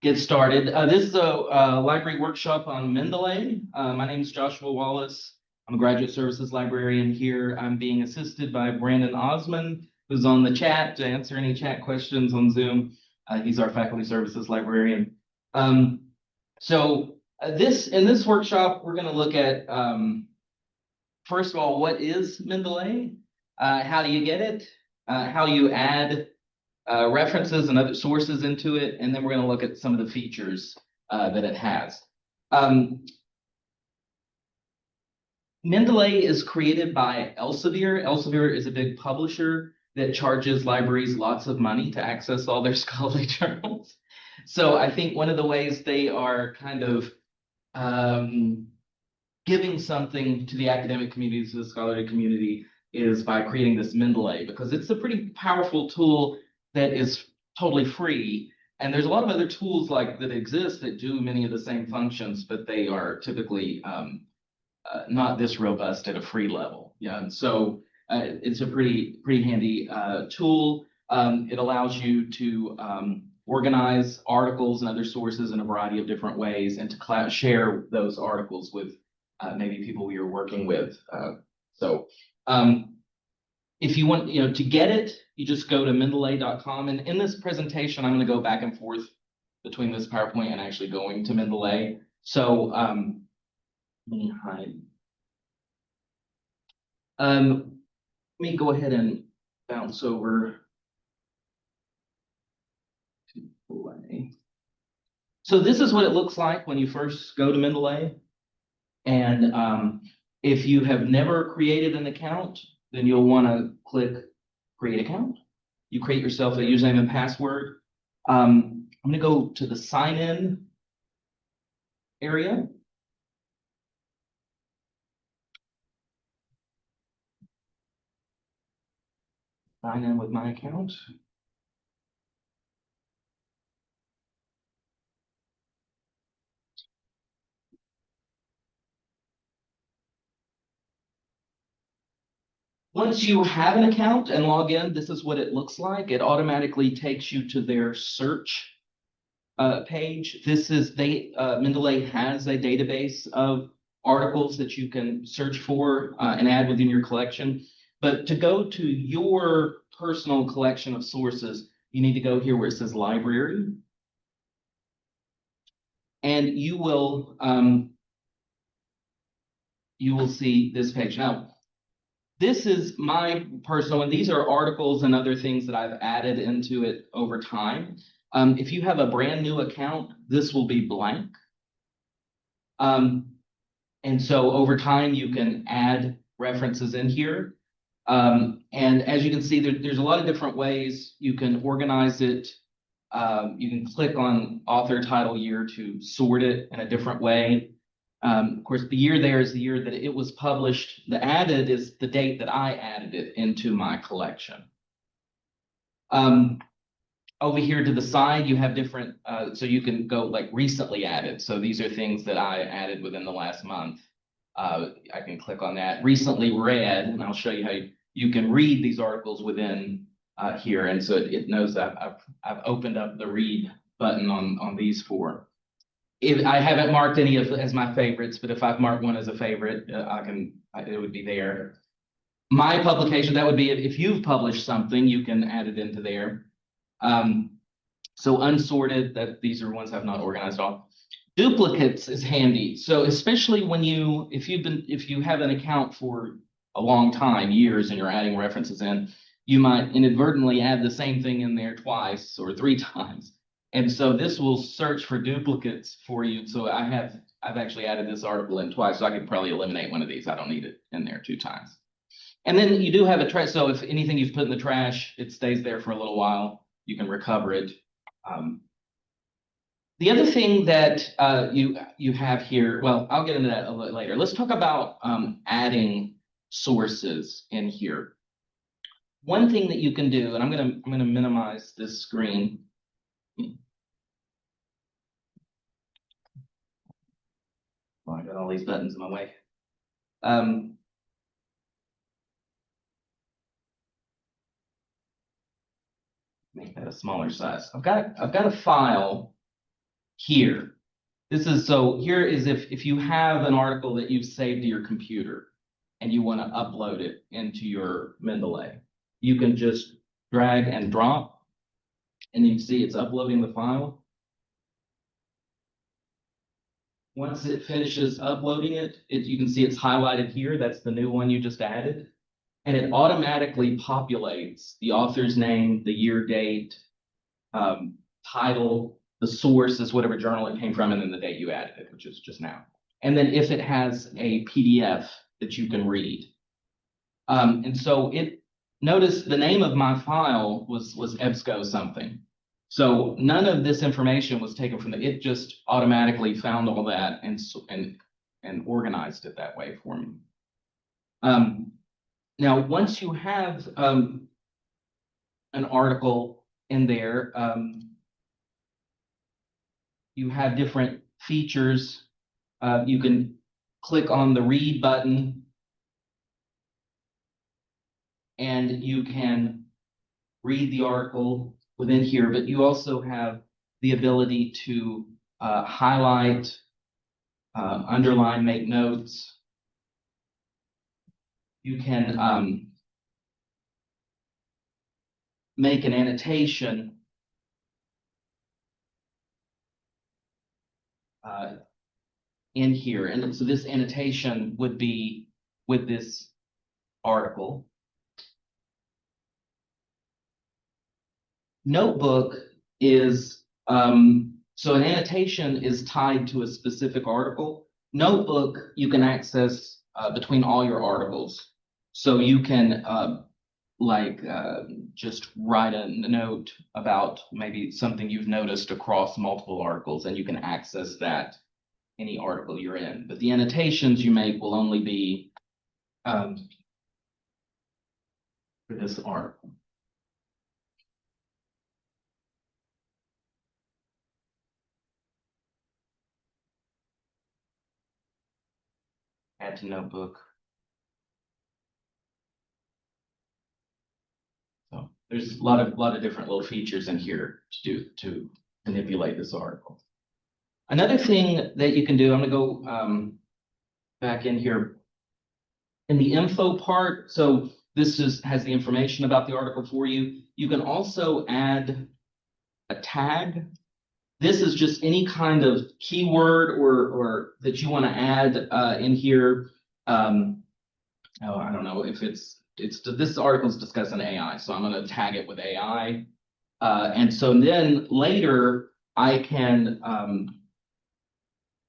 get started. This is a library workshop on Mendeley. My name is Joshua Wallace. I'm a graduate services librarian here. I'm being assisted by Brandon Osman, who's on the chat to answer any chat questions on Zoom. He's our faculty services librarian. In this workshop, we're going to look at, first of all, what is Mendeley? How do you get it? How you add references and other sources into it, and then we're going to look at some of the features that it has. Mendeley is created by Elsevier. Elsevier is a big publisher that charges libraries lots of money to access all their scholarly journals. So I think one of the ways they are kind of giving something to the academic community, to the scholarly community, is by creating this Mendeley, because it's a pretty powerful tool that is totally free. And there's a lot of other tools like that exist that do many of the same functions, but they are typically not this robust at a free level. Yeah, and so it's a pretty handy tool. It allows you to organize articles and other sources in a variety of different ways, and to share those articles with maybe people you're working with. If you want, to get it, you just go to mendeley.com. And in this presentation, I'm going to go back and forth between this PowerPoint and actually going to Mendeley. So let me hide. Let me go ahead and bounce over to Mendeley. So this is what it looks like when you first go to Mendeley. And if you have never created an account, then you'll want to click Create Account. You create yourself a username and password. I'm going to go to the Sign In area. Sign in with my account. Once you have an account and log in, this is what it looks like. It automatically takes you to their search page. Mendeley has a database of articles that you can search for and add within your collection. But to go to your personal collection of sources, you need to go here where it says Library. And you will see this page. Now, this is my personal one. These are articles and other things that I've added into it over time. If you have a brand new account, this will be blank. And so over time, you can add references in here. And as you can see, there's a lot of different ways you can organize it. You can click on author, title, year to sort it in a different way. Of course, the year there is the year that it was published. The added is the date that I added it into my collection. Over here to the side, you have different, so you can go like recently added. So these are things that I added within the last month. I can click on that. Recently read, and I'll show you how you can read these articles within here. And so it knows that I've opened up the read button on these four. I haven't marked any as my favorites, but if I've marked one as a favorite, it would be there. My publication, that would be if you've published something, you can add it into there. So unsorted, these are ones I've not organized all. Duplicates is handy. So especially if you have an account for a long time, years, and you're adding references in, you might inadvertently add the same thing in there twice or 3 times. And so this will search for duplicates for you. So I've actually added this article in twice, so I could probably eliminate one of these. I don't need it in there 2 times. And then you do have a trash. So if anything you've put in the trash, it stays there for a little while. You can recover it. The other thing that you have here, well, I'll get into that a little later. Let's talk about adding sources in here. One thing that you can do, and I'm gonna minimize this screen. Well, I got all these buttons in my way. Make that a smaller size. I've got a file here. Here is if you have an article that you've saved to your computer and you want to upload it into your Mendeley, you can just drag and drop, and you can see it's uploading the file. Once it finishes uploading you can see it's highlighted here. That's the new one you just added. And it automatically populates the author's name, the year, date, title, the source is whatever journal it came from, and then the date you added it, which is just now. And then if it has a PDF that you can read. And so notice the name of my file was EBSCO something. So none of this information was taken from it just automatically found all that and organized it that way for me. Now, once you have an article in there, you have different features. You can click on the read button, and you can read the article within here, but you also have the ability to highlight, underline, make notes. You can make an annotation in here. And so this annotation would be with this article. Notebook is, so an annotation is tied to a specific article. Notebook you can access between all your articles. So you can just write a note about maybe something you've noticed across multiple articles, and you can access that any article you're in. But the annotations you make will only be for this article. Add to notebook. So there's a lot of different little features in here to manipulate this article. Another thing that you can do, I'm going to go back in here in the info part. So this has the information about the article for you. You can also add a tag. This is just any kind of keyword or that you want to add in here. I don't know if this article is discussing AI, so I'm going to tag it with AI. And so then later I can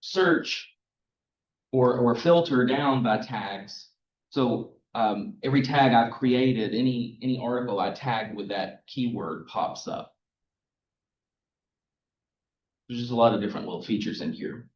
search or filter down by tags. So every tag I've created, any article I tagged with that keyword pops up. There's just a lot of different little features in here.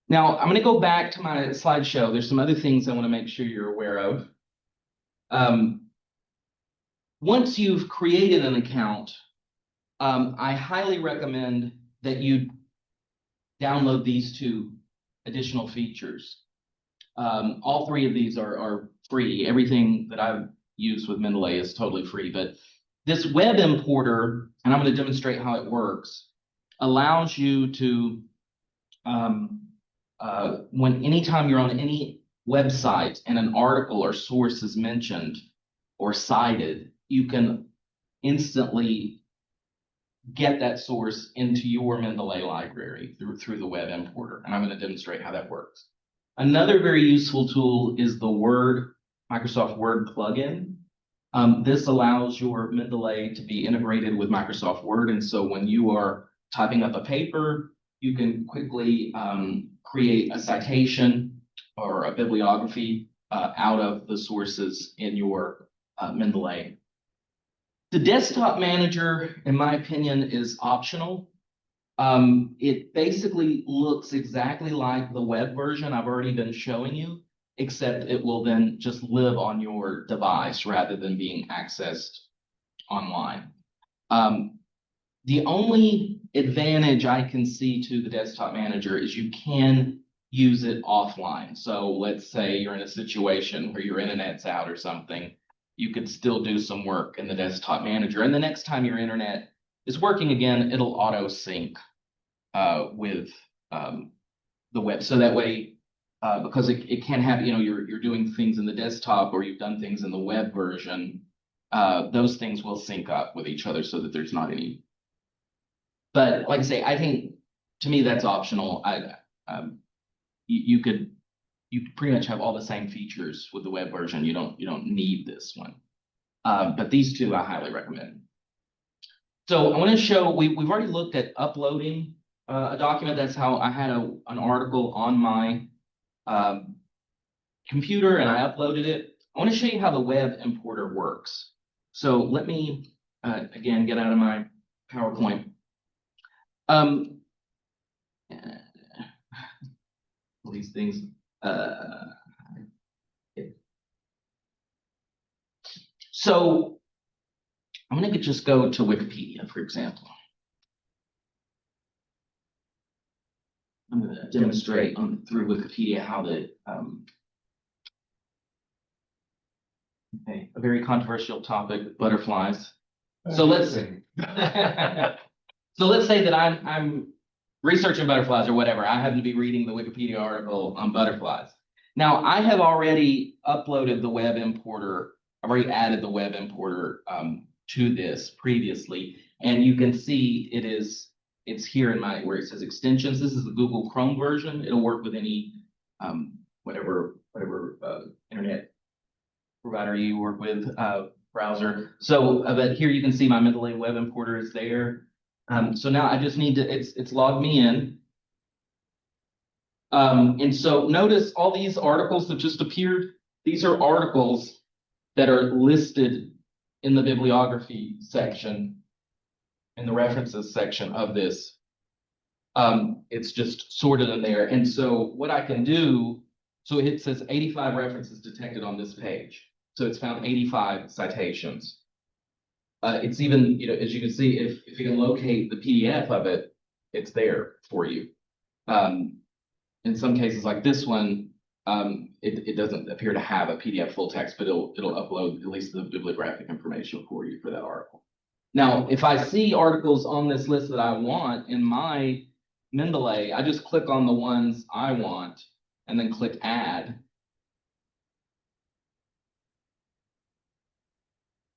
Now, I'm going to go back to my slideshow. There's some other things I want to make sure you're aware of. Once you've created an account, I highly recommend that you download these two additional features. All three of these are free. Everything that I've used with Mendeley is totally free, but this web importer, and I'm going to demonstrate how it works, allows you to, anytime you're on any website and an article or source is mentioned or cited, you can instantly get that source into your Mendeley library through the web importer. And I'm going to demonstrate how that works. Another very useful tool is the Microsoft Word plugin. This allows your Mendeley to be integrated with Microsoft Word. And so when you are typing up a paper, you can quickly create a citation or a bibliography out of the sources in your Mendeley. The desktop manager, in my opinion, is optional. It basically looks exactly like the web version I've already been showing you, except it will then just live on your device rather than being accessed online. The only advantage I can see to the desktop manager is you can use it offline. So let's say you're in a situation where your internet's out or something, you could still do some work in the desktop manager. And the next time your internet is working again, it'll auto sync with the web. So that way, because it can have, you're doing things in the desktop or you've done things in the web version, those things will sync up with each other so that there's not any. But like I say, I think to me that's optional. You could pretty much have all the same features with the web version. You don't need this one. But these two I highly recommend. So I want to show, we've already looked at uploading a document. That's how I had an article on my computer and I uploaded it. I want to show you how the web importer works. So let me, again, get out of my PowerPoint. All these things. So I'm going to just go to Wikipedia, for example. I'm going to demonstrate through Wikipedia how the okay, a very controversial topic, butterflies. So let's say that I'm researching butterflies or whatever. I happen to be reading the Wikipedia article on butterflies. Now I have already uploaded the web importer. I've already added the web importer to this previously, and you can see it's here in my where it says extensions. This is the Google Chrome version. It'll work with any whatever internet provider you work with, browser. So, but here you can see my Mendeley web importer is there. So now I just need to, it's logged me in. And so notice all these articles that just appeared. These are articles that are listed in the bibliography section, in the references section of this. It's just sorted in there. And so what I can do, so it says 85 references detected on this page. So it's found 85 citations. It's even, as you can see, if you can locate the PDF of it, it's there for you. In some cases like this one, it doesn't appear to have a PDF full text, but it'll upload at least the bibliographic information for you for that article. Now, if I see articles on this list that I want in my Mendeley, I just click on the ones I want and then click add.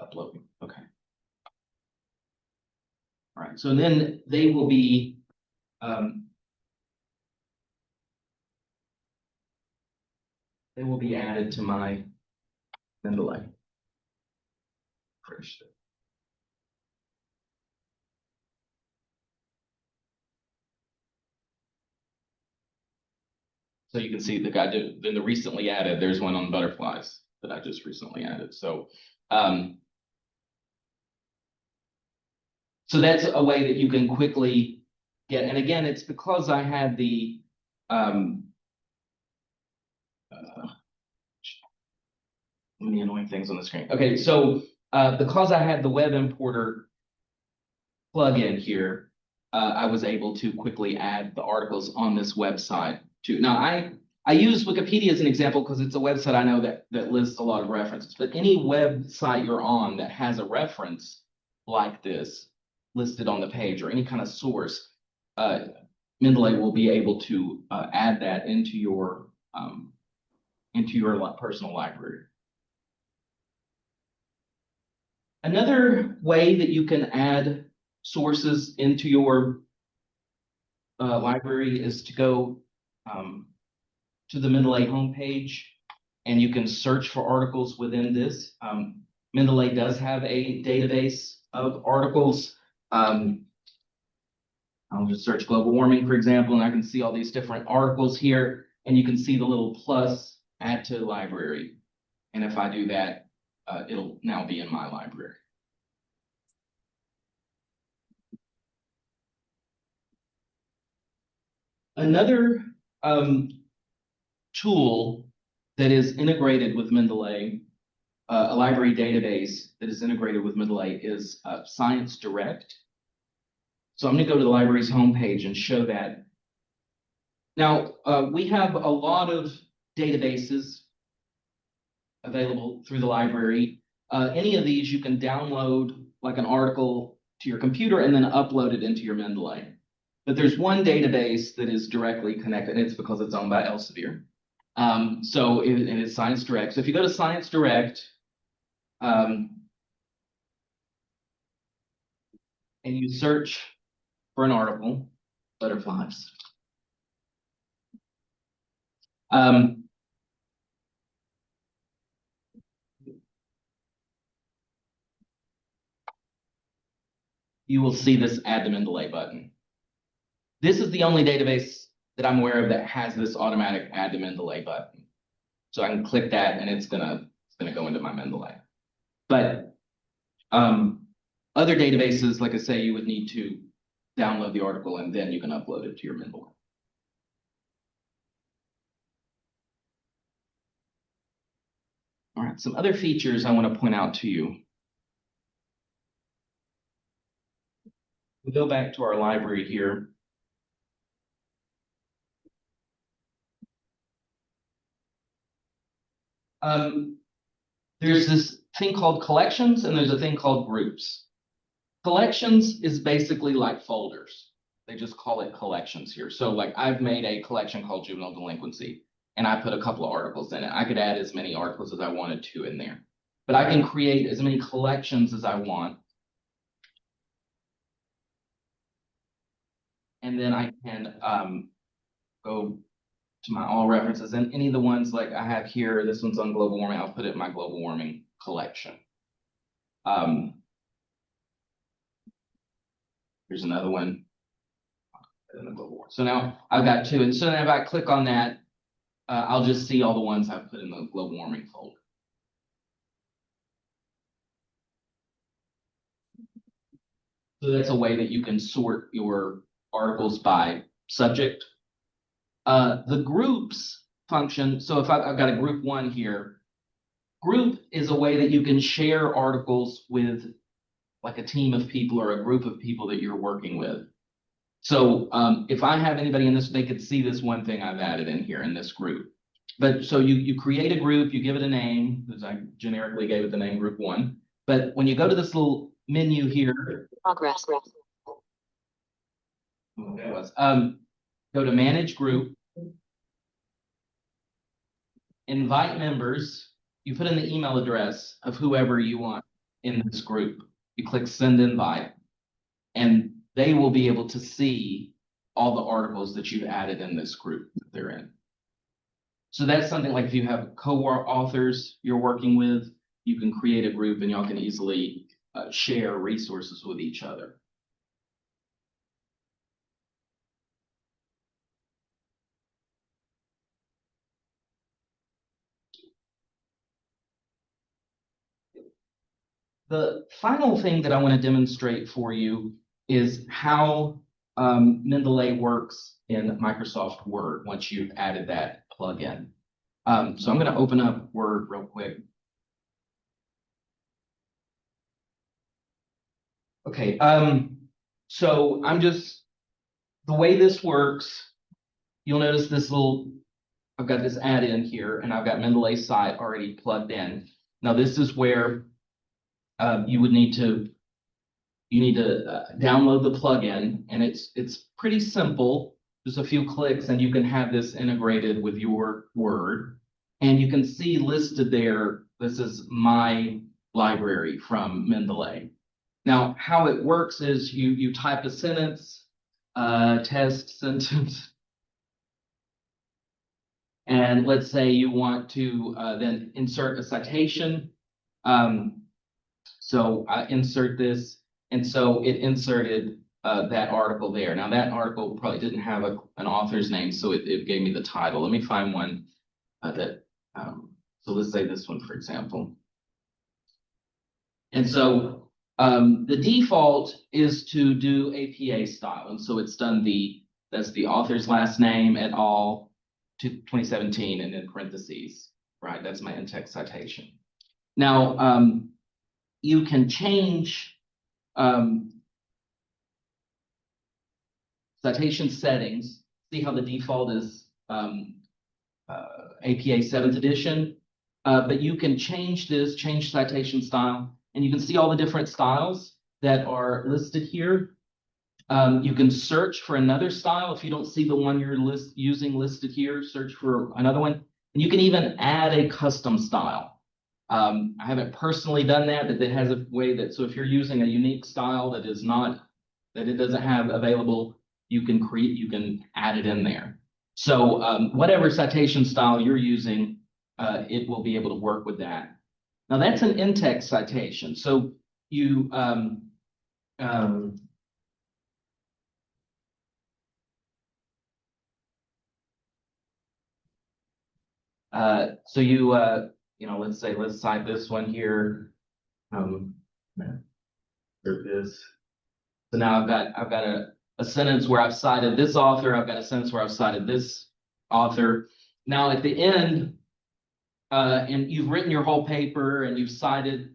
Uploading, okay. All right, so then they will be added to my Mendeley. So you can see the guy did in the recently added, there's one on butterflies that I just recently added. So so that's a way that you can quickly get, and again, it's because I had the many annoying things on the screen. Okay, so because I had the web importer plugin here, I was able to quickly add the articles on this website too. Now I use Wikipedia as an example because it's a website I know that lists a lot of references, but any website you're on that has a reference like this listed on the page or any kind of source, Mendeley will be able to add that into your personal library. Another way that you can add sources into your library is to go to the Mendeley homepage, and you can search for articles within this. Mendeley does have a database of articles. I'll just search global warming, for example, and I can see all these different articles here, and you can see the little plus add to library. And if I do that, it'll now be in my library. Another tool that is integrated with Mendeley, a library database that is integrated with Mendeley is Science Direct. So I'm going to go to the library's homepage and show that. Now, we have a lot of databases available through the library. Any of these you can download like an article to your computer and then upload it into your Mendeley. But there's one database that is directly connected, and it's because it's owned by Elsevier. And it's Science Direct. So if you go to Science Direct, and you search for an article, butterflies. You will see this add to Mendeley button. This is the only database that I'm aware of that has this automatic add to Mendeley button. So I can click that and it's gonna go into my Mendeley. But other databases, like I say, you would need to download the article and then you can upload it to your Mendeley. All right, some other features I want to point out to you. We go back to our library here. There's this thing called collections and there's a thing called groups. Collections is basically like folders. They just call it collections here. So like I've made a collection called juvenile delinquency and I put a couple of articles in it. I could add as many articles as I wanted to in there, but I can create as many collections as I want. And then I can go to my all references and any of the ones like I have here, this one's on global warming, I'll put it in my global warming collection. Here's another one in the global warming. So now I've got two, and so then if I click on that, I'll just see all the ones I've put in the global warming folder. So that's a way that you can sort your articles by subject. The groups function, so if I've got a group one here, group is a way that you can share articles with like a team of people or a group of people that you're working with. So if I have anybody in this, they could see this one thing I've added in here in this group. But so you create a group, you give it a name, because I generically gave it the name group one. But when you go to this little menu here, Progress. Go to manage group, invite members, you put in the email address of whoever you want in this group. You click send invite, and they will be able to see all the articles that you've added in this group that they're in. So that's something like if you have co-authors you're working with, you can create a group and y'all can easily share resources with each other. The final thing that I want to demonstrate for you is how Mendeley works in Microsoft Word once you've added that plugin. So I'm going to open up Word real quick. Okay, so the way this works, you'll notice this I've got this add-in here, and I've got Mendeley site already plugged in. Now this is where you need to download the plugin, and it's pretty simple. Just a few clicks, and you can have this integrated with your Word. And you can see listed there, this is my library from Mendeley. Now, how it works is you type a sentence, test sentence, and let's say you want to then insert a citation. So I insert this, and so it inserted that article there. Now that article probably didn't have an author's name, so it gave me the title. Let me find one so let's say this one, for example. And so the default is to do APA style. And so it's done that's the author's last name et al. To 2017 and in parentheses, right? That's my in-text citation. Now, you can change citation settings. See how the default is APA 7th edition, but you can change citation style, and you can see all the different styles that are listed here. You can search for another style. If you don't see the one you're using listed here, search for another one. And you can even add a custom style. I haven't personally done that, but it has a way that, so if you're using a unique style that is not, that it doesn't have available, you can add it in there. So whatever citation style you're using, it will be able to work with that. Now that's an in-text citation. So you, let's say, let's cite this one here. There it is. So now I've got a sentence where I've cited this author. I've got a sentence where I've cited this author. Now at the end, and you've written your whole paper and you've cited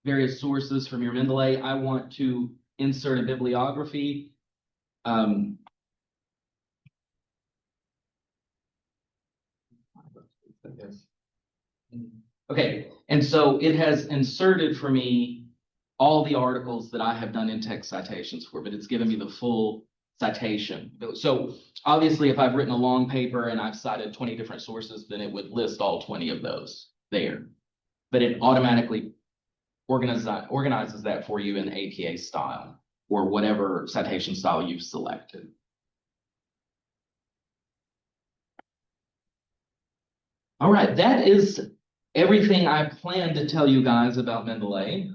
various sources from your Mendeley. I want to insert a bibliography. Okay, and so it has inserted for me all the articles that I have done in-text citations for, but it's given me the full citation. So obviously, if I've written a long paper and I've cited 20 different sources, then it would list all 20 of those there. But it automatically organizes that for you in APA style or whatever citation style you've selected. All right, that is everything I planned to tell you guys about Mendeley.